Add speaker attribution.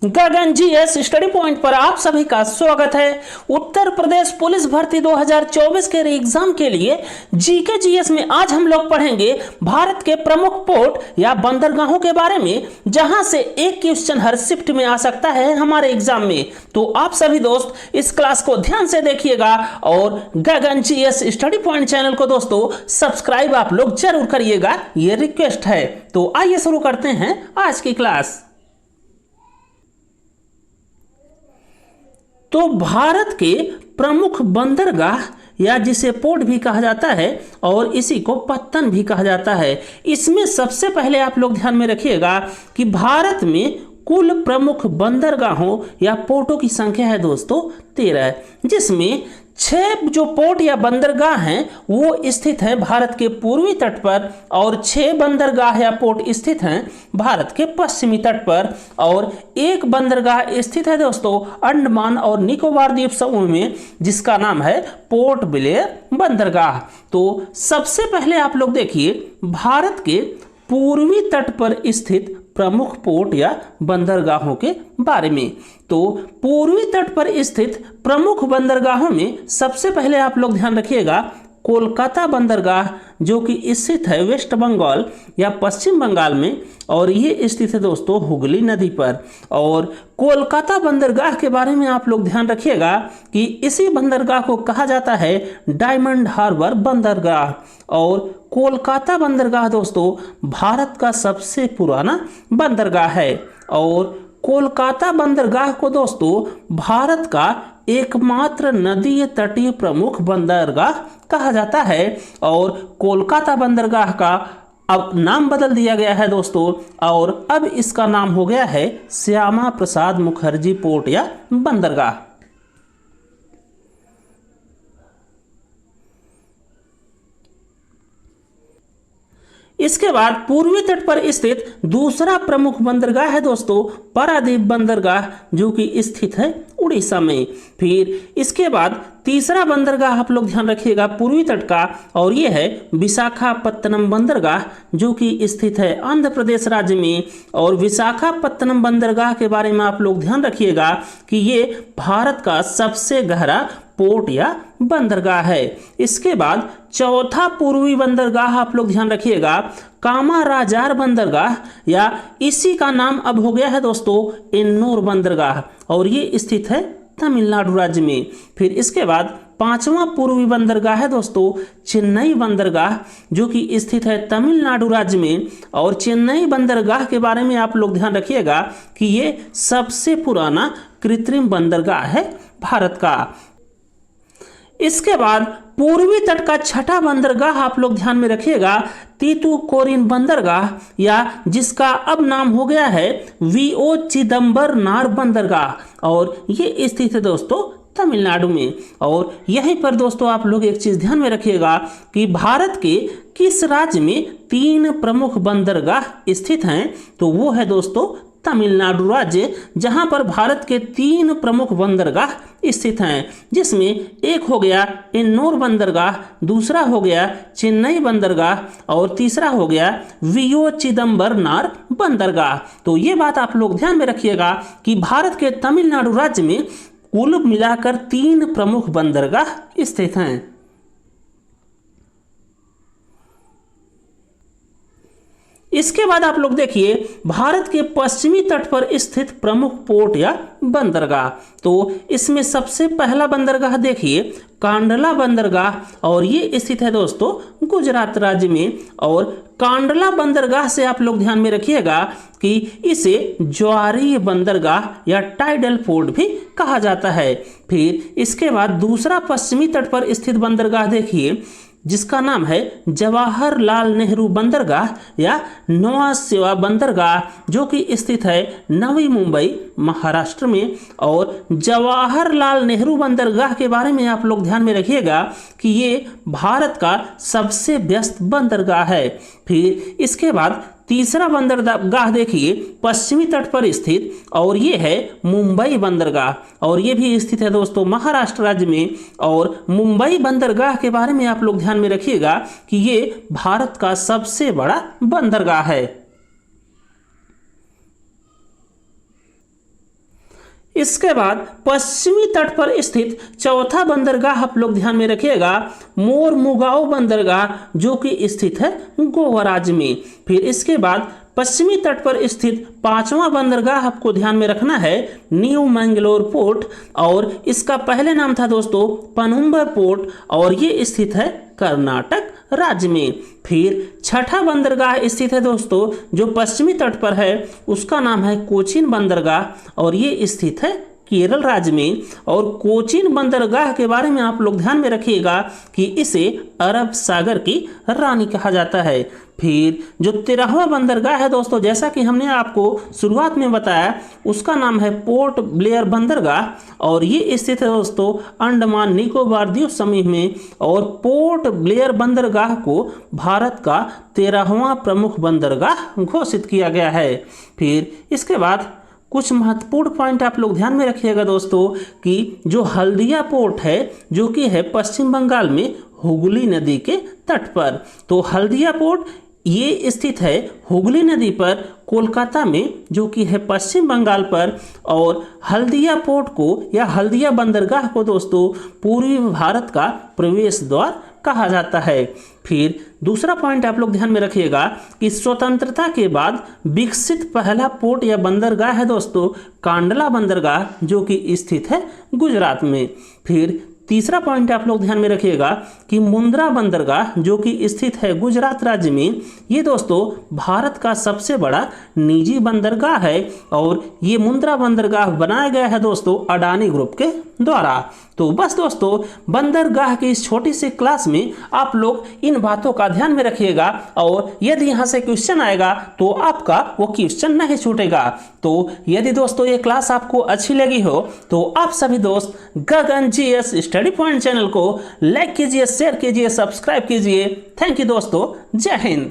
Speaker 1: गगन GS study point पर आप सभी का स्वागत है। उत्तर प्रदेश पुलिस भर्ती 2024 के एग्जाम के लिए जीके जीएस में आज हम लोग पढ़ेंगे भारत के प्रमुख पोर्ट या बंदरगाहों के बारे में, जहां से एक क्वेश्चन हर शिफ्ट में आ सकता है हमारे एग्जाम में। तो आप सभी दोस्त इस क्लास को ध्यान से देखिएगा और गगन जीएस स्टडी पॉइंट चैनल को दोस्तों सब्सक्राइब आप लोग जरूर करिएगा, ये रिक्वेस्ट है। तो आइए शुरू करते हैं आज की क्लास। तो भारत के प्रमुख बंदरगाह या जिसे पोर्ट भी कहा जाता है और इसी को पत्तन भी कहा जाता है, इसमें सबसे पहले आप लोग ध्यान में रखिएगा कि भारत में कुल प्रमुख बंदरगाहों या पोर्टों की संख्या है दोस्तों 13, जिसमें 6 जो पोर्ट या बंदरगाह हैं वो स्थित हैं भारत के पूर्वी तट पर और 6 बंदरगाह या पोर्ट स्थित हैं भारत के पश्चिमी तट पर और एक बंदरगाह स्थित है दोस्तों अंडमान और निकोबार द्वीप समूह में, जिसका नाम है पोर्ट ब्लेयर बंदरगाह। तो सबसे पहले आप लोग देखिए भारत के पूर्वी तट पर स्थित प्रमुख पोर्ट या बंदरगाहों के बारे में। तो पूर्वी तट पर स्थित प्रमुख बंदरगाहों में सबसे पहले आप लोग ध्यान रखिएगा कोलकाता बंदरगाह, जो कि स्थित है वेस्ट बंगाल या पश्चिम बंगाल में और ये स्थित है दोस्तों हुगली नदी पर। और कोलकाता बंदरगाह के बारे में आप लोग ध्यान रखिएगा कि इसी बंदरगाह को कहा जाता है डायमंड हार्बर बंदरगाह। और कोलकाता बंदरगाह दोस्तों भारत का सबसे पुराना बंदरगाह है और कोलकाता बंदरगाह को दोस्तों भारत का एकमात्र नदीय तटीय प्रमुख बंदरगाह कहा जाता है। और कोलकाता बंदरगाह का अब नाम बदल दिया गया है दोस्तों और अब इसका नाम हो गया है श्यामा प्रसाद मुखर्जी पोर्ट या बंदरगाह। इसके बाद पूर्वी तट पर स्थित दूसरा प्रमुख बंदरगाह है दोस्तों पारादीप बंदरगाह, जो कि स्थित है उड़ीसा में। फिर इसके बाद तीसरा बंदरगाह आप लोग ध्यान रखिएगा पूर्वी तट का और ये है विशाखापत्तनम बंदरगाह, जो कि स्थित है आंध्र प्रदेश राज्य में। और विशाखापत्तनम बंदरगाह के बारे में आप लोग ध्यान रखिएगा कि ये भारत का सबसे गहरा पोर्ट या बंदरगाह है। इसके बाद चौथा पूर्वी बंदरगाह आप लोग ध्यान रखिएगा कामाराजार बंदरगाह या इसी का नाम अब हो गया है दोस्तों एन्नोर बंदरगाह और ये स्थित है तमिलनाडु राज्य में। फिर इसके बाद पांचवा पूर्वी बंदरगाह है दोस्तों चेन्नई बंदरगाह, जो कि स्थित है तमिलनाडु राज्य में। और चेन्नई बंदरगाह के बारे में आप लोग ध्यान रखिएगा कि ये सबसे पुराना कृत्रिम बंदरगाह है भारत का। इसके बाद पूर्वी तट का छठा बंदरगाह आप लोग ध्यान में रखिएगा तीतुकोरिन बंदरगाह या जिसका अब नाम हो गया है वीओ चिदम्बरनार बंदरगाह और ये स्थित है दोस्तों तमिलनाडु में। और यहीं पर दोस्तों आप लोग एक चीज ध्यान में रखिएगा कि भारत के किस राज्य में 3 प्रमुख बंदरगाह स्थित हैं, तो वो है दोस्तों तमिलनाडु राज्य, जहां पर भारत के 3 प्रमुख बंदरगाह स्थित हैं, जिसमें एक हो गया एन्नोर बंदरगाह, दूसरा हो गया चेन्नई बंदरगाह और तीसरा हो गया वीओ चिदम्बरनार बंदरगाह। तो ये बात आप लोग ध्यान में रखिएगा कि भारत के तमिलनाडु राज्य में कुल मिलाकर 3 प्रमुख बंदरगाह स्थित हैं। इसके बाद आप लोग देखिए भारत के पश्चिमी तट पर स्थित प्रमुख पोर्ट या बंदरगाह। तो इसमें सबसे पहला बंदरगाह देखिए कांडला बंदरगाह और ये स्थित है दोस्तों गुजरात राज्य में। और कांडला बंदरगाह से आप लोग ध्यान में रखिएगा कि इसे ज्वारीय बंदरगाह या टाइडल पोर्ट भी कहा जाता है। फिर इसके बाद दूसरा पश्चिमी तट पर स्थित बंदरगाह देखिए जिसका नाम है जवाहरलाल नेहरू बंदरगाह या नौवा सेवा बंदरगाह, जो कि स्थित है नवी मुंबई महाराष्ट्र में। और जवाहरलाल नेहरू बंदरगाह के बारे में आप लोग ध्यान में रखिएगा कि ये भारत का सबसे व्यस्त बंदरगाह है। फिर इसके बाद तीसरा बंदरगाह देखिए पश्चिमी तट पर स्थित और ये है मुंबई बंदरगाह और ये भी स्थित है दोस्तों महाराष्ट्र राज्य में। और मुंबई बंदरगाह के बारे में आप लोग ध्यान में रखिएगा कि ये भारत का सबसे बड़ा बंदरगाह है। इसके बाद पश्चिमी तट पर स्थित चौथा बंदरगाह आप लोग ध्यान में रखिएगा मोरमुगाओ बंदरगाह, जो कि स्थित है गोवा राज्य में। फिर इसके बाद पश्चिमी तट पर स्थित पांचवा बंदरगाह आपको ध्यान में रखना है न्यू मैंगलोर पोर्ट, और इसका पहले नाम था दोस्तों पनुम्बर पोर्ट, और ये स्थित है कर्नाटक राज्य में। फिर छठा बंदरगाह स्थित है दोस्तों जो पश्चिमी तट पर है, उसका नाम है कोचीन बंदरगाह, और ये स्थित है केरल राज्य में। और कोचीन बंदरगाह के बारे में आप लोग ध्यान में रखिएगा कि इसे अरब सागर की रानी कहा जाता है। फिर जो 13वां बंदरगाह है दोस्तों, जैसा कि हमने आपको शुरुआत में बताया, उसका नाम है पोर्ट ब्लेयर बंदरगाह, और ये स्थित है दोस्तों अंडमान निकोबार द्वीप समूह में। और पोर्ट ब्लेयर बंदरगाह को भारत का 13वां प्रमुख बंदरगाह घोषित किया गया है। फिर इसके बाद कुछ महत्वपूर्ण पॉइंट आप लोग ध्यान में रखिएगा दोस्तों कि जो हल्दिया पोर्ट है, जो कि है पश्चिम बंगाल में हुगली नदी के तट पर, तो हल्दिया पोर्ट ये स्थित है हुगली नदी पर कोलकाता में, जो कि है पश्चिम बंगाल पर। और हल्दिया पोर्ट को या हल्दिया बंदरगाह को दोस्तों पूर्वी भारत का प्रवेश द्वार कहा जाता है। फिर दूसरा पॉइंट आप लोग ध्यान में रखिएगा कि स्वतंत्रता के बाद विकसित पहला पोर्ट या बंदरगाह है दोस्तों कांडला बंदरगाह, जो कि स्थित है गुजरात में। फिर तीसरा पॉइंट आप लोग ध्यान में रखिएगा कि मुंद्रा बंदरगाह, जो कि स्थित है गुजरात राज्य में, ये दोस्तों भारत का सबसे बड़ा निजी बंदरगाह है, और ये मुंद्रा बंदरगाह बनाया गया है दोस्तों अडानी ग्रुप के द्वारा। तो बस दोस्तों बंदरगाह की इस छोटी सी क्लास में आप लोग इन बातों का ध्यान में रखिएगा, और यदि यहाँ से क्वेश्चन आएगा तो आपका वो क्वेश्चन नहीं छूटेगा। तो यदि दोस्तों ये क्लास आपको अच्छी लगी हो तो आप सभी दोस्त गगन जीएस स्टडी पॉइंट चैनल को लाइक कीजिए, शेयर कीजिए, सब्सक्राइब कीजिए। थैंक यू दोस्तों, जय हिंद।